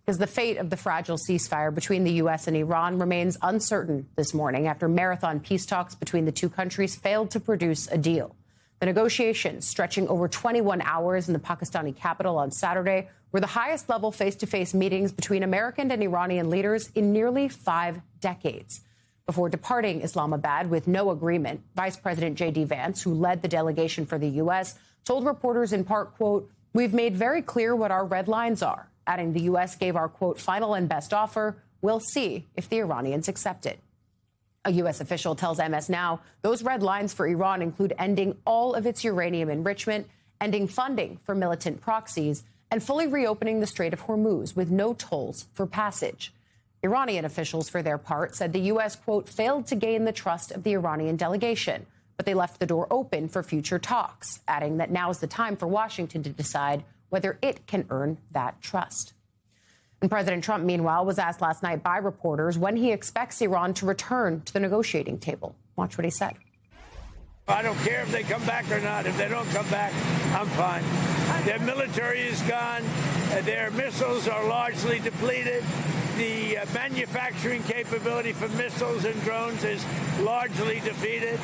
Because the fate of the fragile ceasefire between the U.S. and Iran remains uncertain this morning after marathon peace talks between the two countries failed to produce a deal. The negotiations, stretching over 21 hours in the Pakistani capital on Saturday, were the highest level face-to-face meetings between American and Iranian leaders in nearly 5 decades. Before departing Islamabad with no agreement, Vice President J.D. Vance, who led the delegation for the U.S., told reporters in part, quote, "We've made very clear what our red lines are," adding the U.S. gave our, quote, "final and best offer. We'll see if the Iranians accept it." A U.S. official tells MS Now those red lines for Iran include ending all of its uranium enrichment, ending funding for militant proxies, and fully reopening the Strait of Hormuz with no tolls for passage. Iranian officials, for their part, said the U.S., quote, "failed to gain the trust of the Iranian delegation, but they left the door open for future talks," adding that now is the time for Washington to decide whether it can earn that trust. And President Trump, meanwhile, was asked last night by reporters when he expects Iran to return to the negotiating table. Watch what he said. I don't care if they come back or not. If they don't come back, I'm fine. Their military is gone. Their missiles are largely depleted. The manufacturing capability for missiles and drones is largely defeated.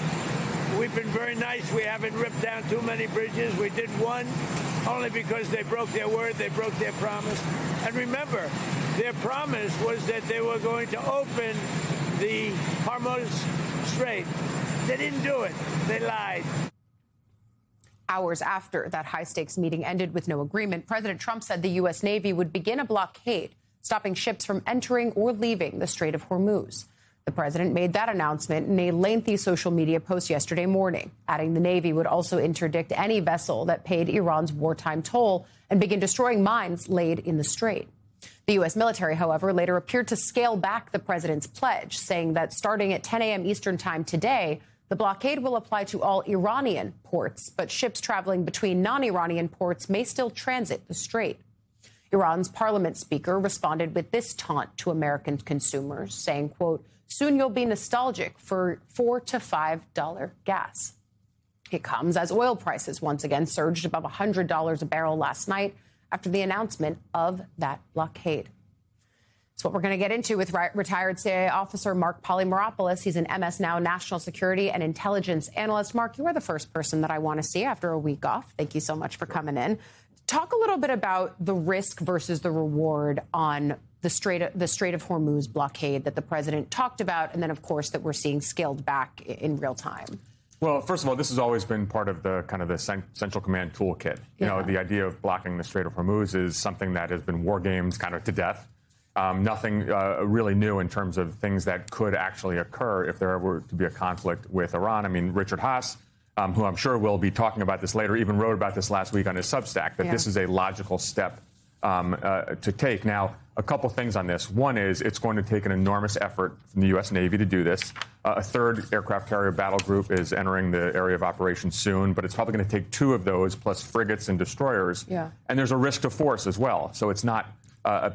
We've been very nice. We haven't ripped down too many bridges. We did one only because they broke their word. They broke their promise. And remember, their promise was that they were going to open the Hormuz Strait. They didn't do it. They lied. Hours after that high-stakes meeting ended with no agreement, President Trump said the U.S. Navy would begin a blockade, stopping ships from entering or leaving the Strait of Hormuz. The president made that announcement in a lengthy social media post yesterday morning, adding the Navy would also interdict any vessel that paid Iran's wartime toll and begin destroying mines laid in the strait. The U.S. military, however, later appeared to scale back the president's pledge, saying that starting at 10 a.m. Eastern time today, the blockade will apply to all Iranian ports, but ships traveling between non-Iranian ports may still transit the strait. Iran's parliament speaker responded with this taunt to American consumers, saying, quote, "Soon you'll be nostalgic for $4 to $5 gas." It comes as oil prices once again surged above $100 a barrel last night after the announcement of that blockade. It's what we're going to get into with retired CIA officer Mark Polymeropoulos. He's an MS Now national security and intelligence analyst. Mark, you are the first person that I want to see after a week off. Thank you so much for coming in. Talk a little bit about the risk versus the reward on the Strait of Hormuz blockade that the president talked about, and then, of course, that we're seeing scaled back in real time. Well, first of all, this has always been part of the kind of the Central Command toolkit. You know, the idea of blocking the Strait of Hormuz is something that has been war games kind of to death. Nothing really new in terms of things that could actually occur if there were to be a conflict with Iran. I mean, Richard Haas, who I'm sure will be talking about this later, even wrote about this last week on his Substack, that this is a logical step to take. Now, a couple things on this. One is it's going to take an enormous effort from the U.S. Navy to do this. A third aircraft carrier battle group is entering the area of operations soon, but it's probably going to take 2 of those plus frigates and destroyers. And there's a risk to force as well. So it's not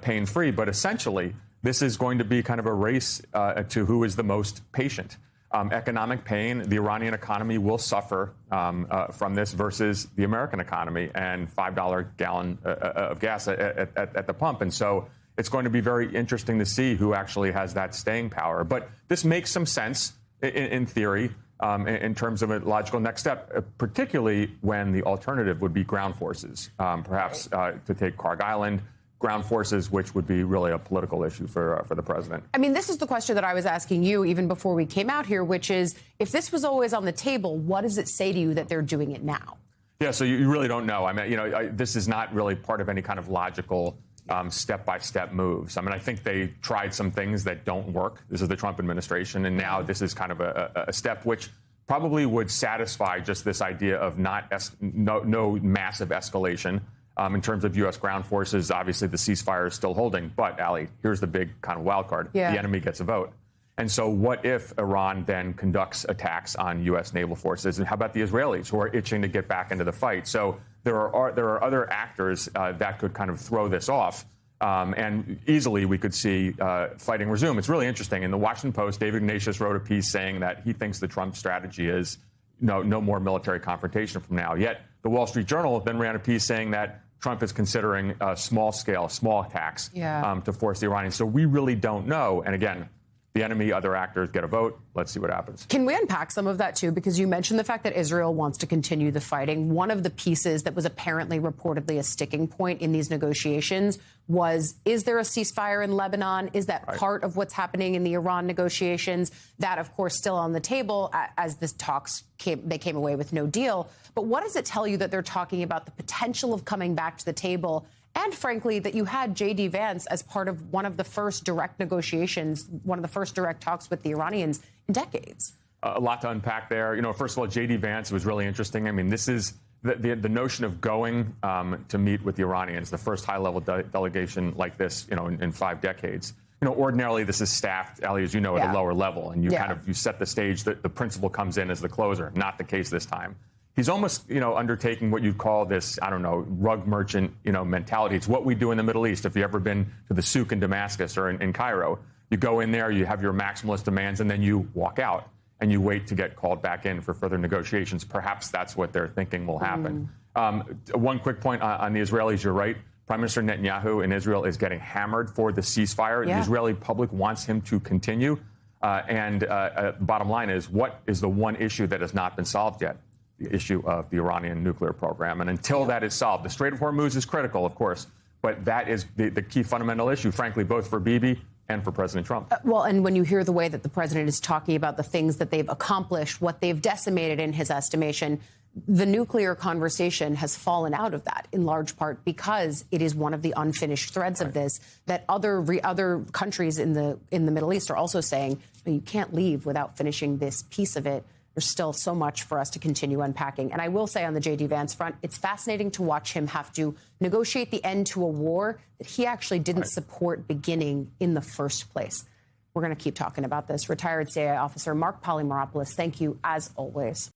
pain-free, but essentially this is going to be kind of a race to who is the most patient. Economic pain, the Iranian economy will suffer from this versus the American economy and $5 gallon of gas at the pump. And so it's going to be very interesting to see who actually has that staying power. But this makes some sense in theory in terms of a logical next step, particularly when the alternative would be ground forces, perhaps to take Kharg Island. Ground forces, which would be really a political issue for the president. I mean, this is the question that I was asking you even before we came out here, which is, if this was always on the table, what does it say to you that they're doing it now? Yeah, so you really don't know. I mean, you know, this is not really part of any kind of logical step-by-step moves. I mean, I think they tried some things that don't work. This is the Trump administration, and now this is kind of a step which probably would satisfy just this idea of no massive escalation. In terms of U.S. ground forces, obviously the ceasefire is still holding. But, Ali, here's the big kind of wild card. The enemy gets a vote. And so what if Iran then conducts attacks on U.S. naval forces? And how about the Israelis, who are itching to get back into the fight? So there are other actors that could kind of throw this off. And easily we could see fighting resume. It's really interesting. In the Washington Post, David Ignatius wrote a piece saying that he thinks the Trump strategy is no more military confrontation from now. Yet the Wall Street Journal then ran a piece saying that Trump is considering a small-scale, small attacks Yeah. to force the Iranians. So we really don't know. And again, the enemy, other actors get a vote. Let's see what happens. Can we unpack some of that, too? Because you mentioned the fact that Israel wants to continue the fighting. One of the pieces that was apparently reportedly a sticking point in these negotiations was, is there a ceasefire in Lebanon? Is that part of what's happening in the Iran negotiations? That, of course, still on the table as the talks they came away with no deal. But what does it tell you that they're talking about the potential of coming back to the table? And frankly, that you had J.D. Vance as part of one of the first direct negotiations, one of the first direct talks with the Iranians in decades. A lot to unpack there. First of all, J.D. Vance was really interesting. I mean, this is the notion of going to meet with the Iranians, the first high-level delegation like this, in 5 decades. Ordinarily, this is staffed, Ali, as you know, at a lower level, and you set the stage that the principal comes in as the closer. Not the case this time. He's almost, undertaking what you'd call this, rug merchant, mentality. It's what we do in the Middle East. If you've ever been to the souk in Damascus or in Cairo, you go in there, you have your maximalist demands, and then you walk out and you wait to get called back in for further negotiations. Perhaps that's what they're thinking will happen. One quick point on the Israelis, you're right. Prime Minister Netanyahu in Israel is getting hammered for the ceasefire. Yeah. The Israeli public wants him to continue. The bottom line is, what is the one issue that has not been solved yet? The issue of the Iranian nuclear program. And until that is solved, the Strait of Hormuz is critical, of course, but that is the key fundamental issue, frankly, both for Bibi and for President Trump. Well, and when you hear the way that the president is talking about the things that they've accomplished, what they've decimated in his estimation, the nuclear conversation has fallen out of that in large part because it is one of the unfinished threads of this that other countries in the Middle East are also saying, you can't leave without finishing this piece of it. There's still so much for us to continue unpacking. And I will say on the J.D. Vance front, it's fascinating to watch him have to negotiate the end to a war that he actually didn't support beginning in the first place. We're going to keep talking about this. Retired CIA officer Mark Polymeropoulos, thank you as always.